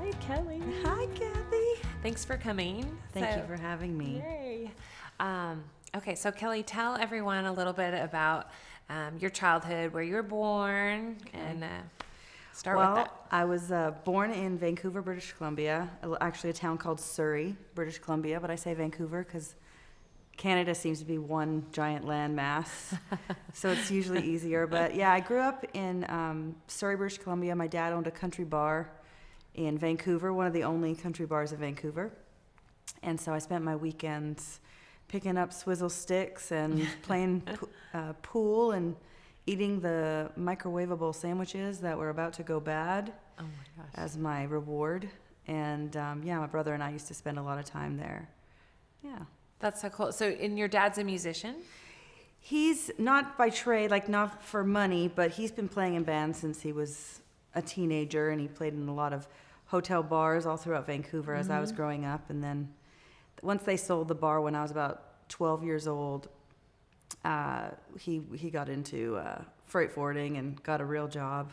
Hi, Kelly. Hi, Kathy. Thanks for coming. Thank you for having me. Yay. Okay, so Kelly, tell everyone a little bit about your childhood, where you were born, and start with that. I was born in Vancouver, British Columbia, actually a town called Surrey, British Columbia, but I say Vancouver because Canada seems to be one giant land mass, so it's usually easier. But yeah, I grew up in Surrey, British Columbia. My dad owned a country bar in Vancouver, one of the only country bars in Vancouver. And so I spent my weekends picking up swizzle sticks and playing pool and eating the microwavable sandwiches that were about to go bad as my reward. And my brother and I used to spend a lot of time there. Yeah. That's so cool. So, and your dad's a musician? He's not by trade, like not for money, but he's been playing in bands since he was a teenager, and he played in a lot of hotel bars all throughout Vancouver as I was growing up. And then once they sold the bar when I was about 12 years old, he got into freight forwarding and got a real job,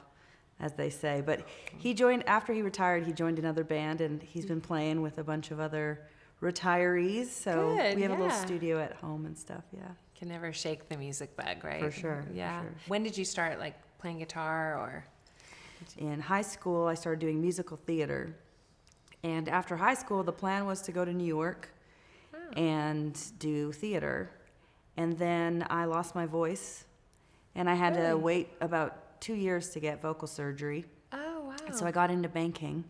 as they say. But he joined, after he retired, he joined another band, and he's been playing with a bunch of other retirees. So Good, we have a little studio at home and stuff, yeah. Can never shake the music bug, right? For sure. Yeah. For sure. When did you start, like, playing guitar or? In high school, I started doing musical theater. And after high school, the plan was to go to New York and do theater. And then I lost my voice, and I had to wait about 2 years to get vocal surgery. Oh, wow. And so I got into banking,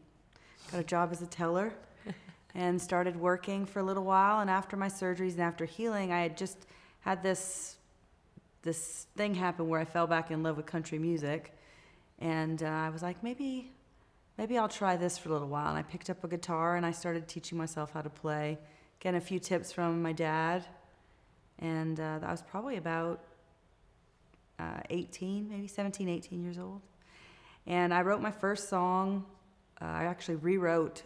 got a job as a teller, and started working for a little while. And after my surgeries and after healing, I had just had this thing happen where I fell back in love with country music. And I was like, maybe I'll try this for a little while. And I picked up a guitar, and I started teaching myself how to play, getting a few tips from my dad. And I was probably about 18, maybe 17, 18 years old. And I wrote my first song. I actually rewrote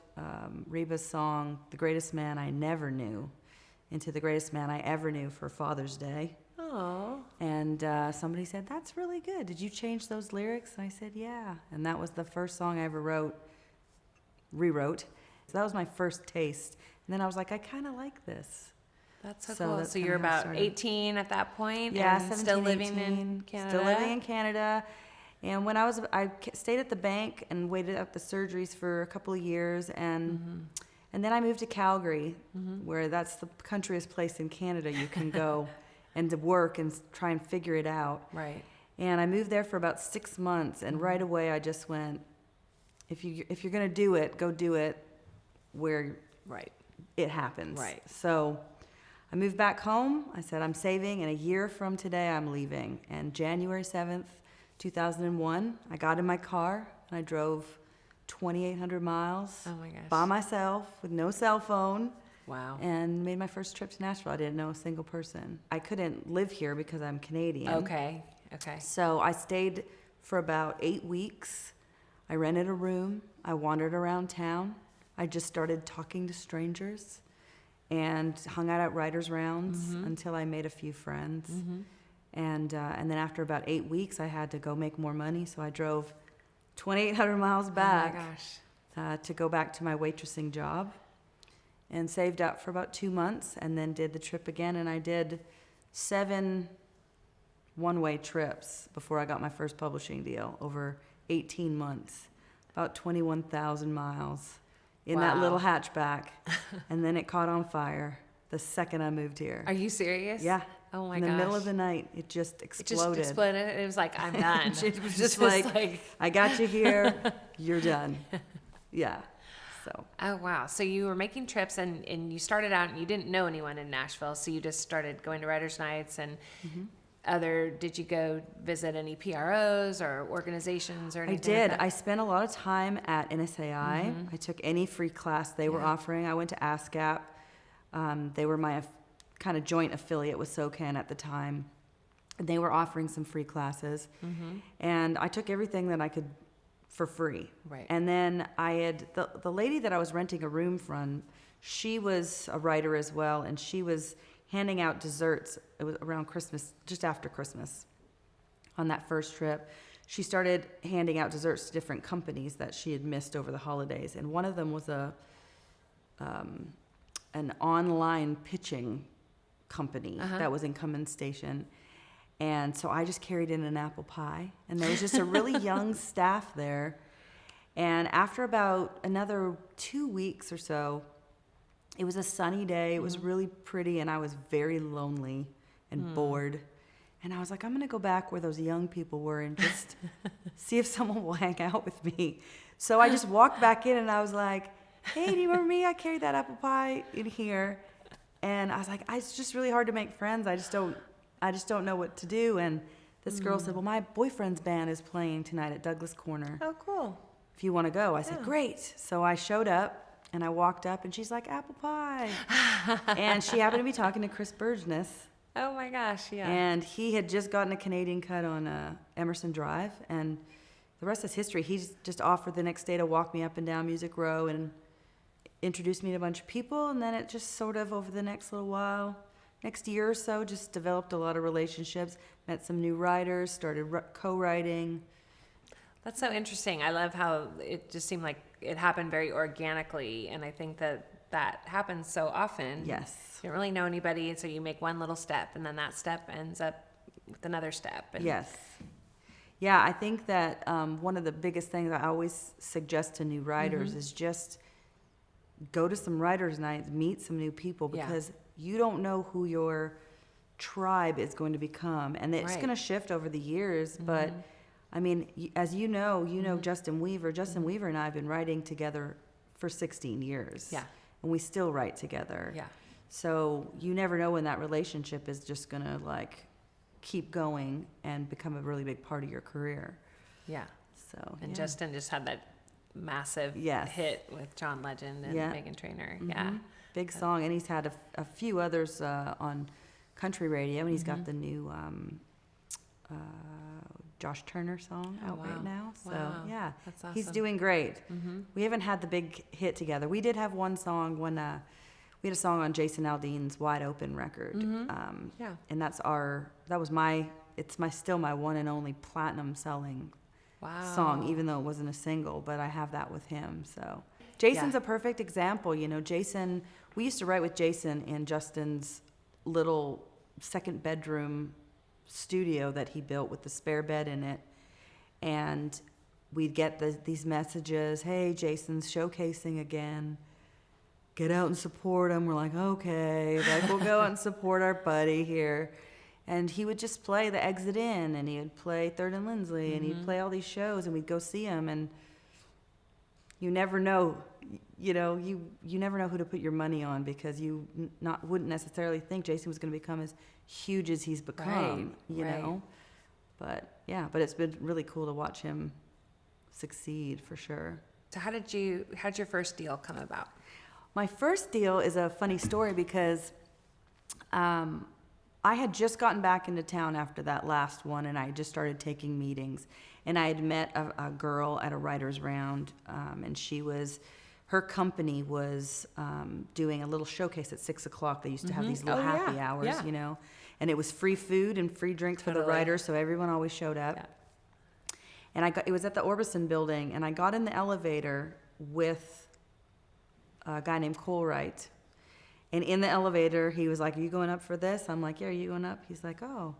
Reba's song, The Greatest Man I Never Knew, into The Greatest Man I Ever Knew for Father's Day. Oh. And somebody said, that's really good. Did you change those lyrics? And I said, yeah. And that was the first song I ever rewrote. So that was my first taste. And then I was like, I kind of like this. That's so cool. That's So you're about 18 at that point? Yeah, and 17, still living 18, in Canada? Still living in Canada. And when I stayed at the bank and waited up the surgeries for a couple of years. And then I moved to Calgary, where that's the countryest place in Canada you can go and to work and try and figure it out. Right. And I moved there for about 6 months, and right away I just went, if you're going to do it, go do it where it happens. Right. So I moved back home. I said, I'm saving, and a year from today I'm leaving. And January 7th, 2001, I got in my car, and I drove 2,800 miles by myself with no cell phone. Wow. And made my first trip to Nashville. I didn't know a single person. I couldn't live here because I'm Canadian. Okay. So I stayed for about 8 weeks. I rented a room. I wandered around town. I just started talking to strangers and hung out at writers' rounds until I made a few friends. And then after about 8 weeks, I had to go make more money. So I drove 2,800 miles back to go back to my waitressing job. And saved up for about 2 months, and then did the trip again. And I did 7 one-way trips before I got my first publishing deal over 18 months, about 21,000 miles in that little hatchback. And then it caught on fire the second I moved here. Are you serious? Yeah. Oh my gosh. In the middle of the night, it just exploded. It just exploded. It was like, I'm done. It was just like, I got you here, you're done. Yeah. So. Oh, wow. So you were making trips, and you started out, and you didn't know anyone in Nashville, so you just started going to writers' nights and did you go visit any PROs or organizations or anything? I did. Like that? I spent a lot of time at NSAI. I took any free class they were offering. I went to ASCAP. They were my kind of joint affiliate with SOCAN at the time. They were offering some free classes. And I took everything that I could for free. Right. And then I had, the lady that I was renting a room from, she was a writer as well, and she was handing out desserts. It was around Christmas, just after Christmas, on that first trip. she started handing out desserts to different companies that she had missed over the holidays. And one of them was an online pitching company that was in Cummins Station. And so I just carried in an apple pie. And there was just a really young staff there. And after about another 2 weeks or so, it was a sunny day. It was really pretty, and I was very lonely and bored. And I was like, I'm going to go back where those young people were and just see if someone will hang out with me. So I just walked back in, and I was like, hey, do you remember me? I carried that apple pie in here. And I was like, it's just really hard to make friends. I just don't know what to do. And this girl said, well, my boyfriend's band is playing tonight at Douglas Corner. Oh, cool. If you want to go. I said, great. So I showed up. And I walked up, and she's like, apple pie. And she happened to be talking to Chris Burgess. Oh, my gosh, yeah. And he had just gotten a Canadian cut on Emerson Drive. And the rest is history. He just offered the next day to walk me up and down Music Row and introduced me to a bunch of people. And then it just sort of, over the next little while, next year or so, just developed a lot of relationships, met some new writers, started co-writing. That's so interesting. I love how it just seemed like it happened very organically, and I think that happens so often. Yes. You don't really know anybody, and so you make one little step, and then that step ends up with another step. And yes. Yeah, I think that one of the biggest things I always suggest to new writers is just go to some writers' nights, meet some new people, because you don't know who your tribe is going to become, and it's going to shift over the years, but I mean, as you know Justin Weaver. Justin Weaver and I have been writing together for 16 years. Yeah. And we still write together. Yeah. So you never know when that relationship is just going to like keep going and become a really big part of your career. Yeah. So. And Justin just had that massive hit with John Legend and Meghan Trainor. Yeah. Big song, and he's had a few others on country radio, and he's got the new Josh Turner song out right now. So yeah, that's awesome. He's doing great. We haven't had the big hit together. We did have one song when we had a song on Jason Aldean's Wide Open record. And it's still my one and only platinum selling song, even though it wasn't a single, but I have that with him. So Jason's a perfect example. You know, Jason, we used to write with Jason in Justin's little second bedroom studio that he built with the spare bed in it, and we'd get these messages, hey, Jason's showcasing again, get out and support him. We're like, okay, like we'll go out and support our buddy here. And he would just play the Exit In, and he would play Third and Lindsley, and he'd play all these shows, and we'd go see him. And you never know, you never know who to put your money on, because you wouldn't necessarily think Jason was going to become as huge as he's become, you know. But it's been really cool to watch him succeed, for sure. So how'd your first deal come about? My first deal is a funny story, because I had just gotten back into town after that last one, and I just started taking meetings. And I had met a girl at a writer's round, and her company was doing a little showcase at 6 o'clock. They used to have these little happy hours, you know. And it was free food and free drinks for the writers, so everyone always showed up. Yeah. And it was at the Orbison building, and I got in the elevator with a guy named Colwright. And in the elevator, he was like, are you going up for this? I'm like, yeah, are you going up? He's like, oh,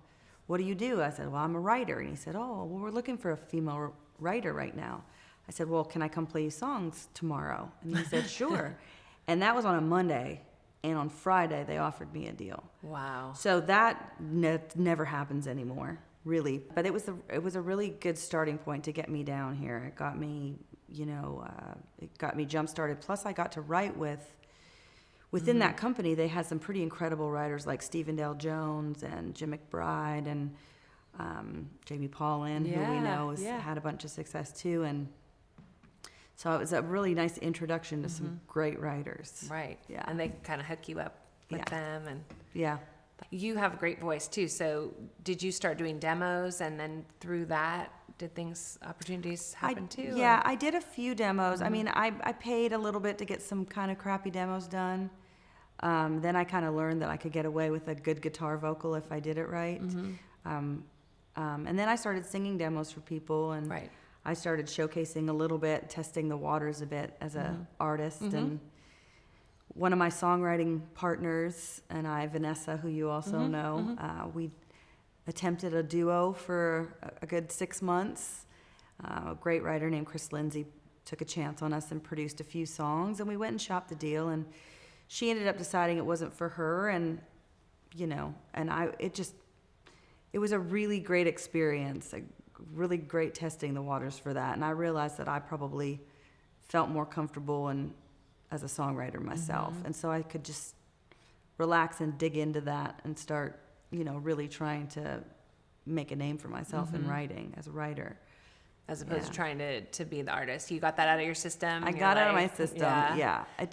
what do you do? I said, well, I'm a writer. And he said, oh, well, we're looking for a female writer right now. I said, well, can I come play you songs tomorrow? And he said, sure. And that was on a Monday. And on Friday, they offered me a deal. Wow. So that never happens anymore, really. But it was a really good starting point to get me down here. It got me, jump-started. Plus, I got to write within that company. They had some pretty incredible writers like Stephen Dale Jones and Jim McBride and Jamie Paulin, who we know has had a bunch of success too. And so it was a really nice introduction to some great writers. Right. Yeah. And they kind of hook you up with them. And you have a great voice too. So did you start doing demos, and then through that, did opportunities happen too? Yeah, I did a few demos. I mean, I paid a little bit to get some kind of crappy demos done. Then I kind of learned that I could get away with a good guitar vocal if I did it right. And then I started singing demos for people, and Right. I started showcasing a little bit, testing the waters a bit as an artist. And one of my songwriting partners and I, Vanessa, who you also know, we attempted a duo for a good 6 months. A great writer named Chris Lindsay took a chance on us and produced a few songs, and we went and shopped the deal, and she ended up deciding it wasn't for her, and it was a really great experience, a really great testing the waters for that. And I realized that I probably felt more comfortable as a songwriter myself. And so I could just relax and dig into that and start, really trying to make a name for myself in writing as a writer. As opposed to trying to be the artist. You got that out of your system? I got it out of my system, yeah. I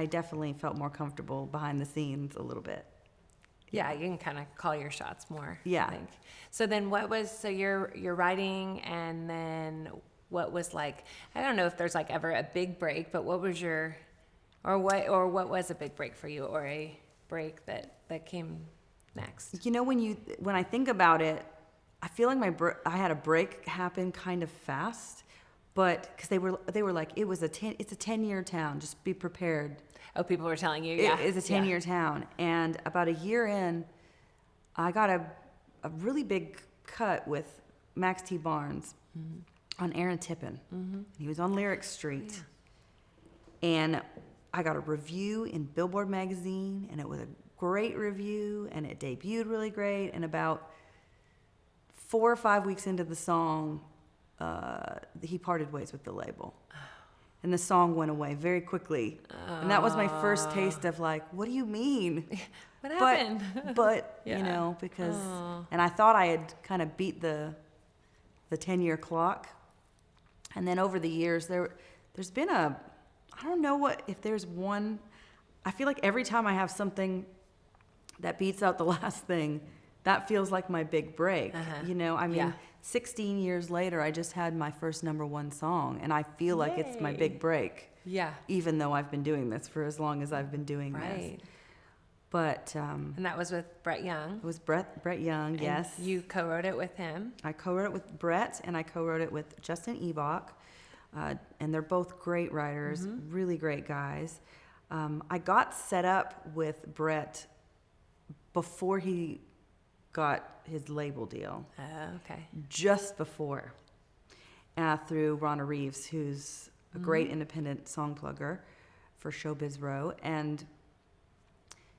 definitely felt more comfortable behind the scenes a little bit. Yeah, you can kind of call your shots more. Yeah. I think. So then you're writing, and then what was like, I don't know if there's like ever a big break, but what was what was a big break for you, or a break that came next? When I think about it, I feel like I had a break happen kind of fast, but because they were like, it's a 10-year town, just be prepared. Oh, people were telling you, yeah. It's a 10-year town. And about a year in, I got a really big cut with Max T. Barnes on Aaron Tippin. He was on Lyric Street. Yeah. And I got a review in Billboard magazine, and it was a great review, and it debuted really great. And about 4 or 5 weeks into the song, he parted ways with the label. And the song went away very quickly. And that was my first taste of like, what do you mean? What happened? But because, and I thought I had kind of beat the 10-year clock. And then over the years, there's been I don't know if there's one, I feel like every time I have something that beats out the last thing, that feels like my big break. 16 years later, I just had my first #1 song, and I feel like it's my big break. Yeah. Even though I've been doing this for as long as I've been doing this. But and that was with Brett Young. It was Brett Young, and yes. You co-wrote it with him. I co-wrote it with Brett, and I co-wrote it with Justin Ebach. And they're both great writers, really great guys. I got set up with Brett before he got his label deal. Oh, okay. Just before, through Ronna Reeves, who's a great independent song plugger for Showbiz Row. And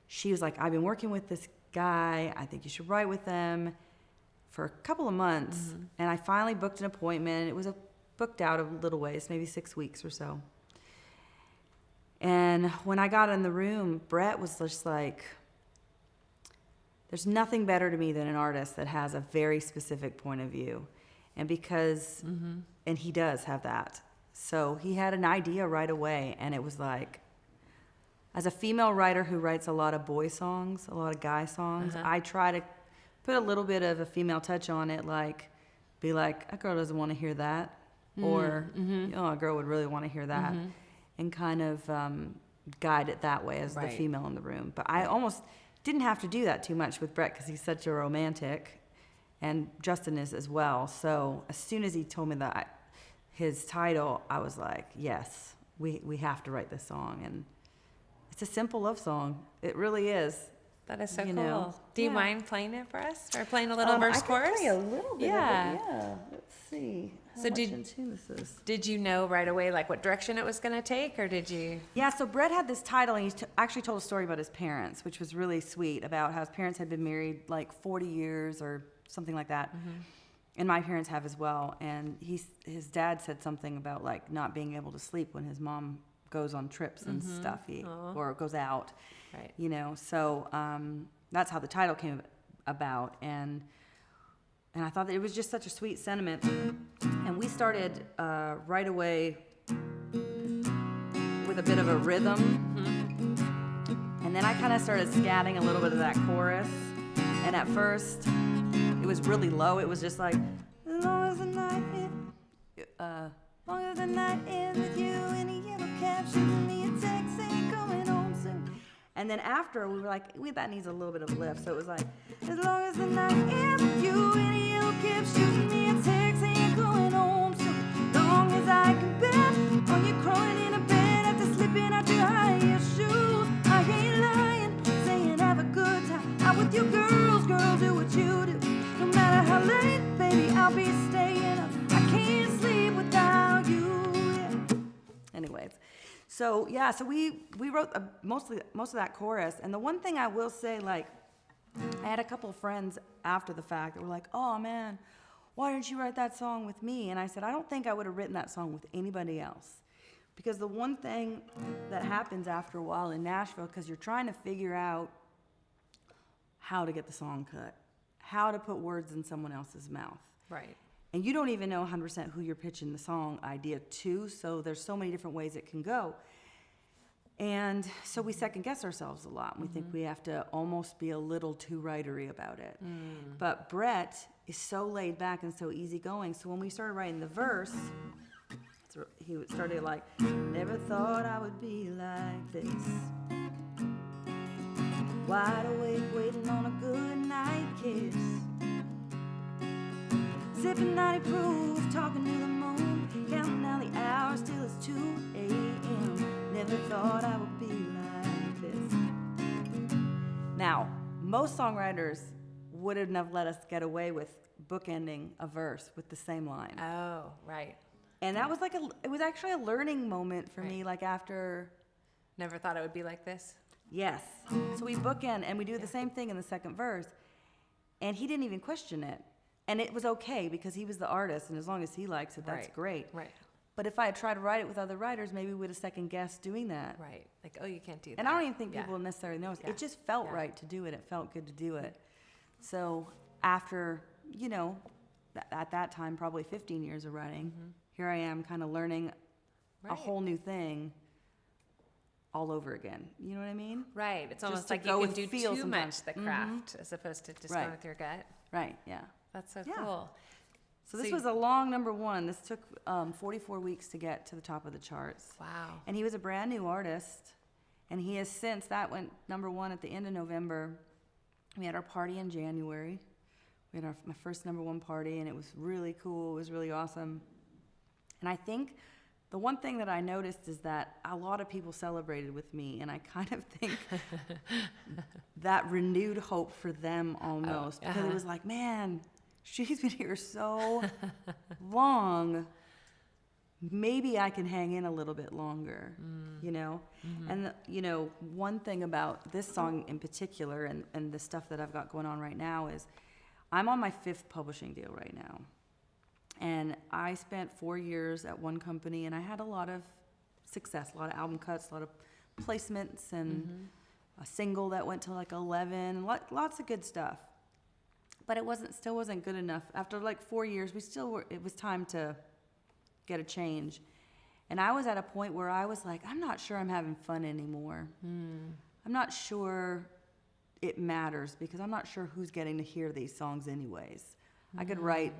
she was like, I've been working with this guy. I think you should write with him, for a couple of months. And I finally booked an appointment. It was booked out a little ways, maybe 6 weeks or so. And when I got in the room, Brett was just like, there's nothing better to me than an artist that has a very specific point of view. And because, and he does have that. So he had an idea right away, and it was like, as a female writer who writes a lot of boy songs, a lot of guy songs, I try to put a little bit of a female touch on it, like, be like, a girl doesn't want to hear that. Or, a girl would really want to hear that. And kind of guide it that way as the female in the room. But I almost didn't have to do that too much with Brett because he's such a romantic, and Justin is as well. So as soon as he told me that his title, I was like, yes, we have to write this song. And it's a simple love song. It really is. That is so cool. Do you mind playing it for us, or playing a little verse chorus? I can play a little bit. Yeah. Of it. Yeah. Let's see. So did you know right away like what direction it was going to take, or did you? Yeah. So Brett had this title, and he actually told a story about his parents, which was really sweet, about how his parents had been married like 40 years or something like that. And my parents have as well. And his dad said something about like not being able to sleep when his mom goes on trips and stuff, or goes out. Right. So that's how the title came about. And I thought that it was just such a sweet sentiment. And we started right away with a bit of a rhythm. And then I kind of started scatting a little bit of that chorus. And at first, it was really low. It was just like, as long as the night ends with you in a yellow cab, shooting me a text saying coming home soon. And then after, we were like, that needs a little bit of a lift. So it was like, as long as the night ends with you and you keep shooting me a text and you're going home. So long as I can bet on you crawling in a bed after slipping out your high heel shoes. I ain't lying, saying have a good time out with you girls. Girl, do what you do. No matter how late, baby, I'll be staying up. I can't sleep without you. Yeah. Anyways. So yeah, so we wrote most of that chorus, and the one thing I will say, like, I had a couple of friends after the fact that were like, "Oh man, why didn't you write that song with me?" And I said, I don't think I would have written that song with anybody else, because the one thing that happens after a while in Nashville, because you're trying to figure out how to get the song cut, how to put words in someone else's mouth, Right. and you don't even know 100% who you're pitching the song idea to, so there's so many different ways it can go. And so we second guess ourselves a lot. We think we have to almost be a little too writery about it. But Brett is so laid back and so easygoing. So when we started writing the verse, he started like, never thought I would be like this. Wide awake, waiting on a good night kiss. Sipping 90 proof, talking to the moon, counting down the hours till it's 2 a.m. Never thought I would be like this. Now, most songwriters wouldn't have let us get away with bookending a verse with the same line. Oh, right. And that was it was actually a learning moment for me, like after. Never thought it would be like this. Yes. So we bookend and we do the same thing in the second verse. And he didn't even question it. And it was okay because he was the artist, and as long as he likes it, that's great. Right. But if I had tried to write it with other writers, maybe we would have second guessed doing that. Right. Like, oh, you can't do that. And I don't even think people necessarily know. Yeah. It just felt right to do it. It felt good to do it. So after, at that time, probably 15 years of writing, here I am kind of learning a whole new thing all over again. You know what I mean? Right. It's almost to like go you can with do feel too sometimes. much the craft as opposed to just going with your gut. Right, yeah. That's so Yeah. cool. So this was a long number one. This took 44 weeks to get to the top of the charts. Wow. And he was a brand new artist. And he has since, that went number one at the end of November. We had our party in January. We had my first number one party, and it was really cool. It was really awesome. And I think the one thing that I noticed is that a lot of people celebrated with me, and I kind of think that renewed hope for them almost. Because it was like, man, she's been here so long. Maybe I can hang in a little bit longer, And, one thing about this song in particular and the stuff that I've got going on right now is I'm on my 5th publishing deal right now. And I spent 4 years at one company, and I had a lot of success, a lot of album cuts, a lot of placements, and a single that went to like 11, lots of good stuff. But it still wasn't good enough. After like 4 years, it was time to get a change. And I was at a point where I was like, I'm not sure I'm having fun anymore. I'm not sure it matters because I'm not sure who's getting to hear these songs anyways. I could write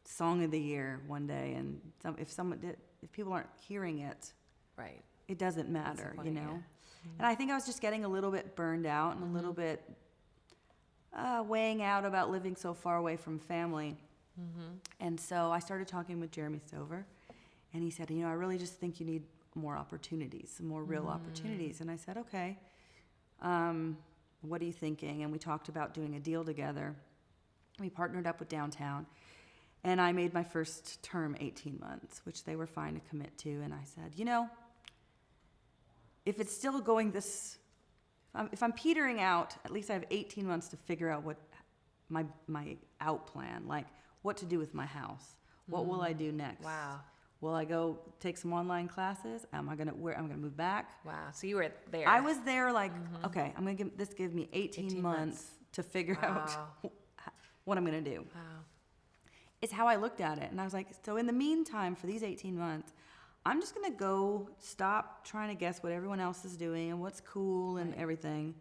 Song of the Year one day, and if people aren't hearing it, right, it doesn't matter, And I think I was just getting a little bit burned out and a little bit weighing out about living so far away from family. And so I started talking with Jeremy Stover, and he said, I really just think you need more opportunities, some more real opportunities. And I said, okay, what are you thinking? And we talked about doing a deal together. We partnered up with Downtown, and I made my first term 18 months, which they were fine to commit to. And I said, if it's still going if I'm petering out, at least I have 18 months to figure out what my out plan, like what to do with my house. What will I do next? Wow. Will I go take some online classes? Am I gonna move back? Wow. So you were there. I was there like, okay, I'm gonna give me 18 months to figure out what I'm gonna do. Wow. It's how I looked at it. And I was like, so in the meantime, for these 18 months, I'm just gonna go stop trying to guess what everyone else is doing and what's cool and everything.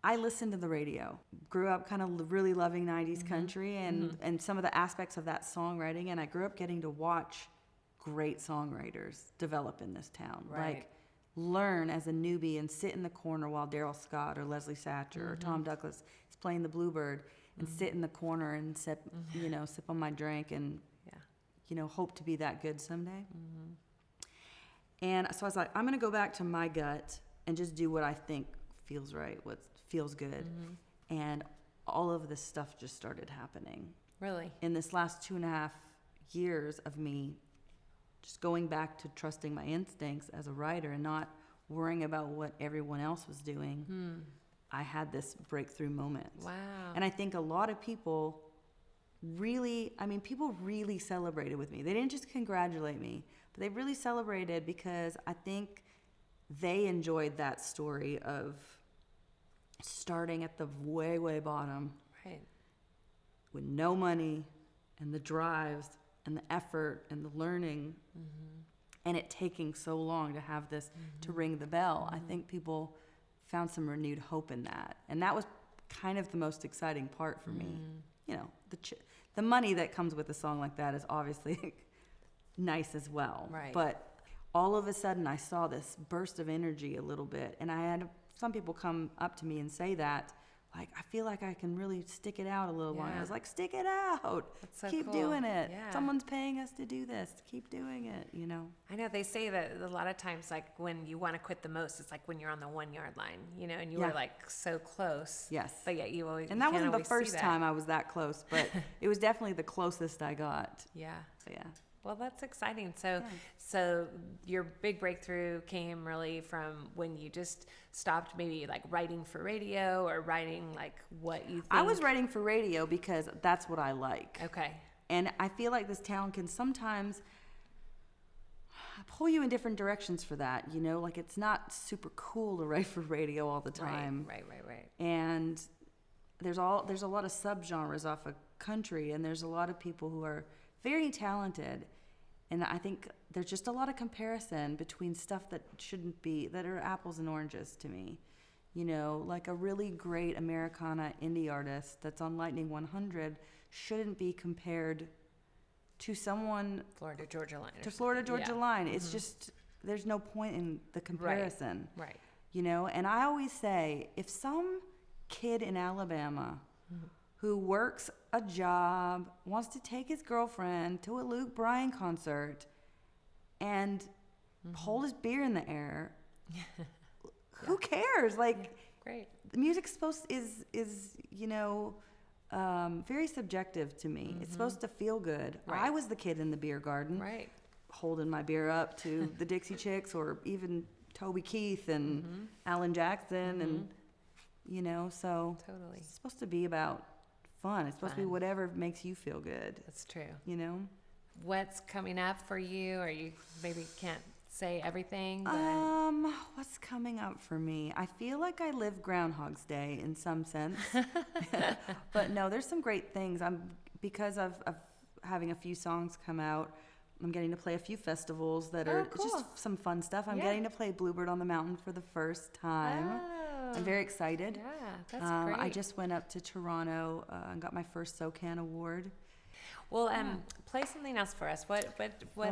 I listened to the radio, grew up kind of really loving 90s country and some of the aspects of that songwriting, and I grew up getting to watch great songwriters develop in this town. Right. Like learn as a newbie and sit in the corner while Daryl Scott or Leslie Satcher or Tom Douglas is playing the Bluebird and sit in the corner and sip, sip on my drink and, hope to be that good someday. And so I was like, I'm going to go back to my gut and just do what I think feels right, what feels good. And all of this stuff just started happening. Really? In this last 2.5 years of me just going back to trusting my instincts as a writer and not worrying about what everyone else was doing, I had this breakthrough moment. Wow. And I think a lot of people people really celebrated with me. They didn't just congratulate me, but they really celebrated because I think they enjoyed that story of starting at the way, way bottom. Right. With no money and the drives and the effort and the learning and it taking so long to have this to ring the bell. I think people found some renewed hope in that. And that was kind of the most exciting part for me. The money that comes with a song like that is obviously nice as well. Right. But all of a sudden I saw this burst of energy a little bit. And I had some people come up to me and say that, like, I feel like I can really stick it out a little longer. I was like, stick it out. That's so Keep cool. doing it. Yeah. Someone's paying us to do this. Keep doing it, I know they say that a lot of times, like when you want to quit the most, it's like when you're on the 1 yard line, and you were like so close. Yes. But yet you always, And that you can't wasn't the always see first that. time I was that close, but it was definitely the closest I got. Yeah. So, yeah. Well, that's exciting. So your big breakthrough came really from when you just stopped maybe like writing for radio or writing like what you think. I was writing for radio because that's what I like. Okay. And I feel like this town can sometimes pull you in different directions for that, like it's not super cool to write for radio all the time. Right. And there's a lot of subgenres off of country, and there's a lot of people who are very talented. And I think there's just a lot of comparison between stuff that shouldn't be, that are apples and oranges to me. Like a really great Americana indie artist that's on Lightning 100 shouldn't be compared to someone Florida Georgia Line. Florida Georgia Line. It's just, there's no point in the comparison. Right. And I always say, if some kid in Alabama who works a job, wants to take his girlfriend to a Luke Bryan concert and hold his beer in the air, who cares? Like, great. The music is very subjective to me. It's supposed to feel good. Right. I was the kid in the beer garden, Right. holding my beer up to the Dixie Chicks or even Toby Keith and Alan Jackson and so Totally. it's supposed to be about fun. It's supposed to be whatever makes you feel good. That's true. What's coming up for you, or you maybe can't say everything? But what's coming up for me? I feel like I live Groundhog's Day in some sense. But no, there's some great things. Because of having a few songs come out, I'm getting to play a few festivals that are cool. just some fun stuff. I'm getting to play Bluebird on the Mountain for the first time. I'm very excited. Yeah, that's great. I just went up to Toronto and got my first SoCan award. Well, play something else for us. What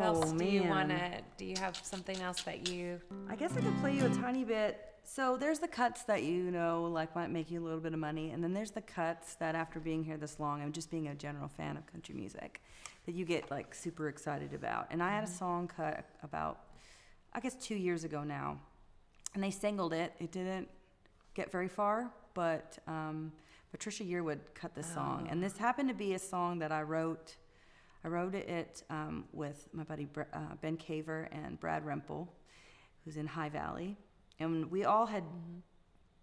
else do you want to? Do you have something else that you? I guess I could play you a tiny bit. So there's the cuts that like might make you a little bit of money, and then there's the cuts that after being here this long and just being a general fan of country music, that you get like super excited about. And I had a song cut about, I guess 2 years ago now, and they singled it. It didn't get very far, but Patricia Yearwood cut this song, and this happened to be a song that I wrote. I wrote it with my buddy Ben Caver and Brad Rempel, who's in High Valley. And we all had,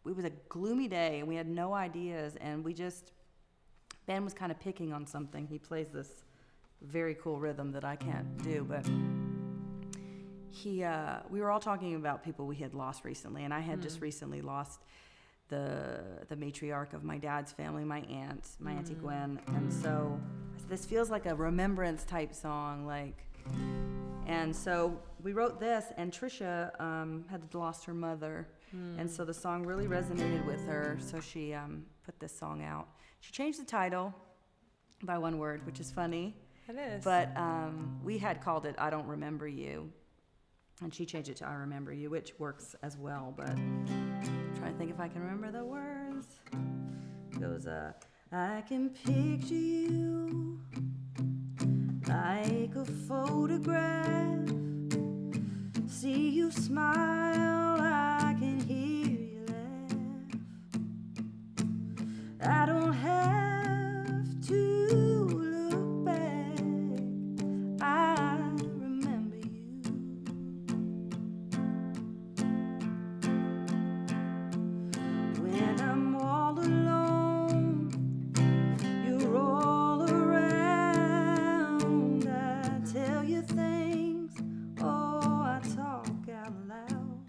it was a gloomy day, and we had no ideas, and Ben was kind of picking on something. He plays this very cool rhythm that I can't do, but we were all talking about people we had lost recently, and I had just recently lost the matriarch of my dad's family, my aunt, my Auntie Gwen, and so this feels like a remembrance type song, and so we wrote this, and Trisha had lost her mother, and so the song really resonated with her, so she put this song out. She changed the title by one word, which is funny. It is. But we had called it I Don't Remember You. And she changed it to I Remember You, which works as well, but I'm trying to think if I can remember the words. It goes, I can picture you like a photograph. See you smile, I can hear you laugh. I don't have to look back. I remember you. When I'm all alone, you're all around. I tell you things, oh, I talk out loud.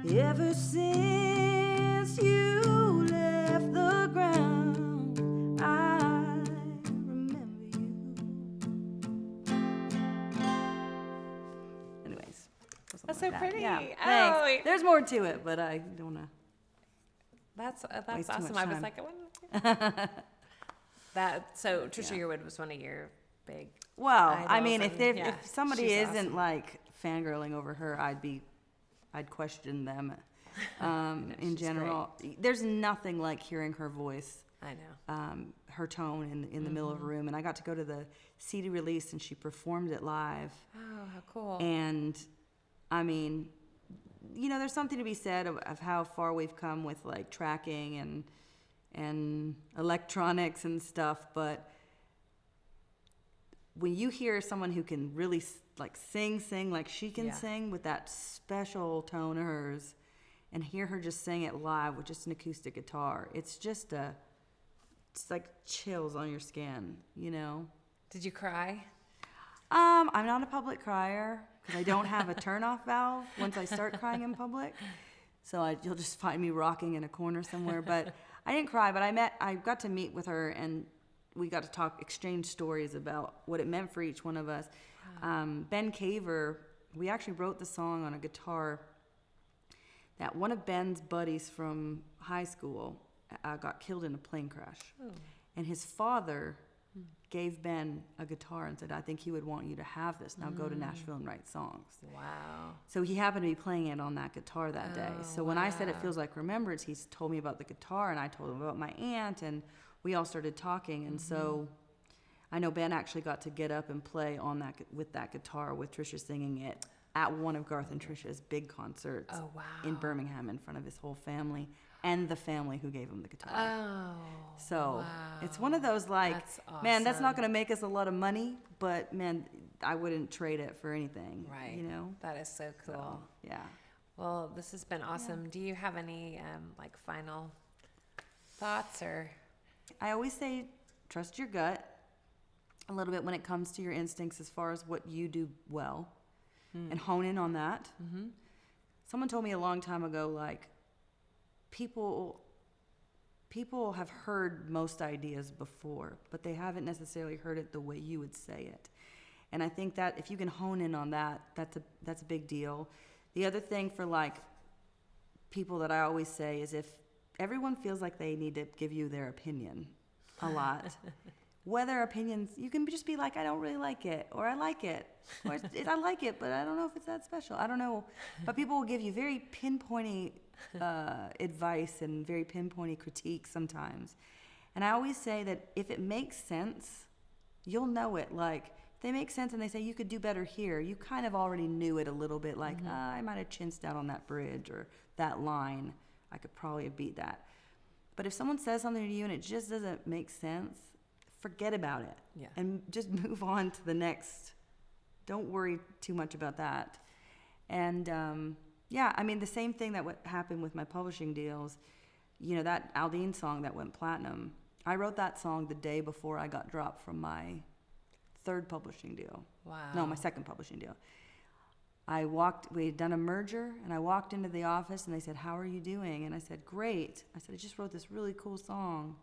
Ever since you left the ground, I remember you. Anyways, That's so pretty. Yeah, Oh, thanks. There's more to it, but I don't know. That's Waste too awesome. much I was time. like, so Trisha Yearwood was one of your big. Well, I idols mean, and- if somebody she's isn't awesome. like fangirling over her, I'd question them. In she's general, there's nothing like hearing her voice, I know. her tone in the middle of a room. And I got to go to the CD release, and she performed it live. Oh, how cool. And I mean, you know, there's something to be said of how far we've come with like tracking and electronics and stuff, but when you hear someone who can really like sing like she can Yeah. sing with that special tone of hers, and hear her just sing it live with just an acoustic guitar, it's like chills on your skin, you know? Did you cry? I'm not a public crier because I don't have a turnoff valve once I start crying in public. So you'll just find me rocking in a corner somewhere. But I didn't cry, but I got to meet with her, and we got to exchange stories about what it meant for each one of us. Ben Caver, we actually wrote the song on a guitar that one of Ben's buddies from high school got killed in a plane crash. Oh. And his father gave Ben a guitar and said, I think he would want you to have this. Now go to Nashville and write songs. Wow. So he happened to be playing it on that guitar that day. Oh, So when I said it wow. feels like remembrance, he's told me about the guitar, and I told him about my aunt, and we all started talking. And so I know Ben actually got to get up and play on with that guitar with Trisha singing it at one of Garth and Trisha's big concerts Oh, wow. in Birmingham in front of his whole family and the family who gave him the guitar. Oh. So wow. it's one of those like, That's man, that's not awesome. going to make us a lot of money, but man, I wouldn't trade it for anything. Right. You know? That is so cool. So, yeah. Well, this has been awesome. Do you have any like final thoughts or? I always say trust your gut a little bit when it comes to your instincts as far as what you do well and hone in on that. Mm-hmm. Someone told me a long time ago, like, people have heard most ideas before, but they haven't necessarily heard it the way you would say it. And I think that if you can hone in on that, that's a big deal. The other thing for like people that I always say is if everyone feels like they need to give you their opinion a lot, whether opinions, you can just be like, I don't really like it, or I like it, or I like it, but I don't know if it's that special. I don't know. But people will give you very pinpointy advice and very pinpointy critiques sometimes. And I always say that if it makes sense, you'll know it. Like, if they make sense and they say you could do better here, you kind of already knew it a little bit, like, I might have chinsed out on that bridge or that line. I could probably have beat that. But if someone says something to you and it just doesn't make sense, forget about it. Yeah. And just move on to the next. Don't worry too much about that. And yeah, I mean, the same thing that happened with my publishing deals, you know, that Aldine song that went platinum, I wrote that song the day before I got dropped from my third publishing deal. Wow. No, my second publishing deal. We had done a merger, and I walked into the office, and they said, how are you doing? And I said, great. I said, I just wrote this really cool song.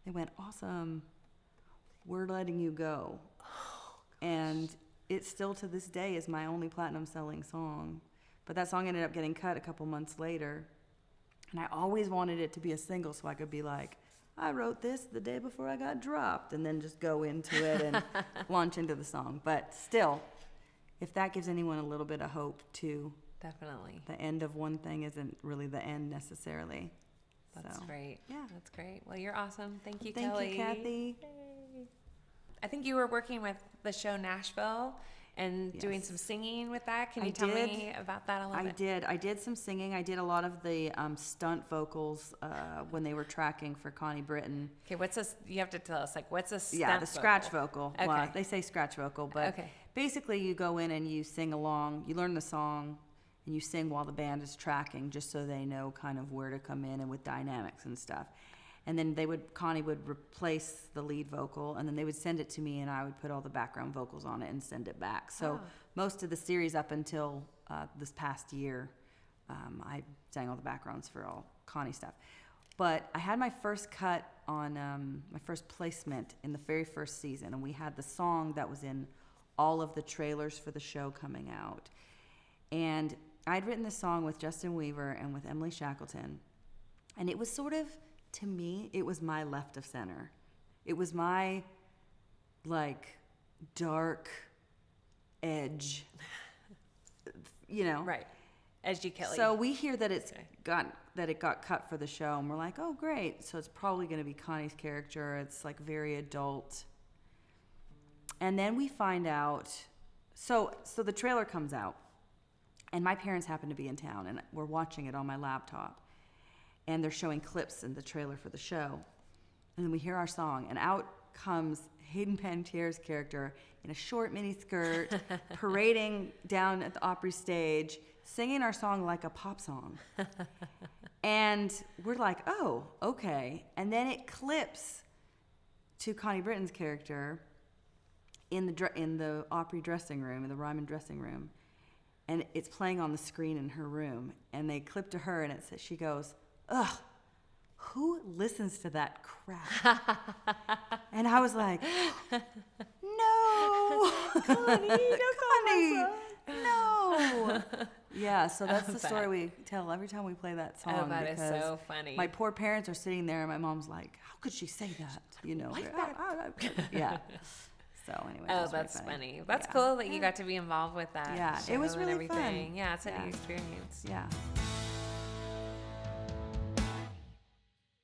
They went, awesome. We're letting you go. And it still to this day is my only platinum selling song. But that song ended up getting cut a couple months later. And I always wanted it to be a single so I could be like, I wrote this the day before I got dropped, and then just go into it and launch into the song. But still, if that gives anyone a little bit of hope too, Definitely. the end of one thing isn't really the end necessarily. That's So, great. yeah. That's great. Well, you're awesome. Thank you, Thank Kelly. you, Kathy. Yay. I think you were working with the show Nashville and doing Yes. some singing with that. Can I you tell did. me about that a little bit? I did some singing. I did a lot of the stunt vocals when they were tracking for Connie Britton. Okay, you have to tell us, like, what's a stunt Yeah, the scratch vocal. Okay. Well, they say scratch vocal, but Okay. basically you go in and you sing along. You learn the song and you sing while the band is tracking, just so they know kind of where to come in and with dynamics and stuff. And then Connie would replace the lead vocal, and then they would send it to me, and I would put all the background vocals on it and send it back. So most of the series up until this past year, I sang all the backgrounds for all Connie stuff. But I had my first cut on my first placement in the very first season, and we had the song that was in all of the trailers for the show coming out. And I'd written this song with Justin Weaver and with Emily Shackleton, and it was sort of, to me, it was my left of center. It was my, like, dark edge, you know? Right. Edgy Kelly. So we hear that it got cut for the show, and we're like, oh, great. So it's probably going to be Connie's character. It's, like, very adult. And then we find out, so the trailer comes out, and my parents happen to be in town, and we're watching it on my laptop. And they're showing clips in the trailer for the show. And then we hear our song, and out comes Hayden Panettiere's character in a short mini skirt, parading down at the Opry stage, singing our song like a pop song. And we're like, oh, okay. And then it clips to Connie Britton's character in the Opry dressing room, in the Ryman dressing room. And it's playing on the screen in her room. And they clip to her, and it says, she goes, ugh, who listens to that crap? And I was like, no. Connie, no. Yeah, so that's the story we tell every time we play that song. Oh, that is so funny. My poor parents are sitting there, and my mom's like, how could she say that? You know, yeah. So anyway, Oh, that's funny. That's cool that you got to be involved with that. Yeah, it was show and really fun. everything. Yeah, it's a new experience. Yeah.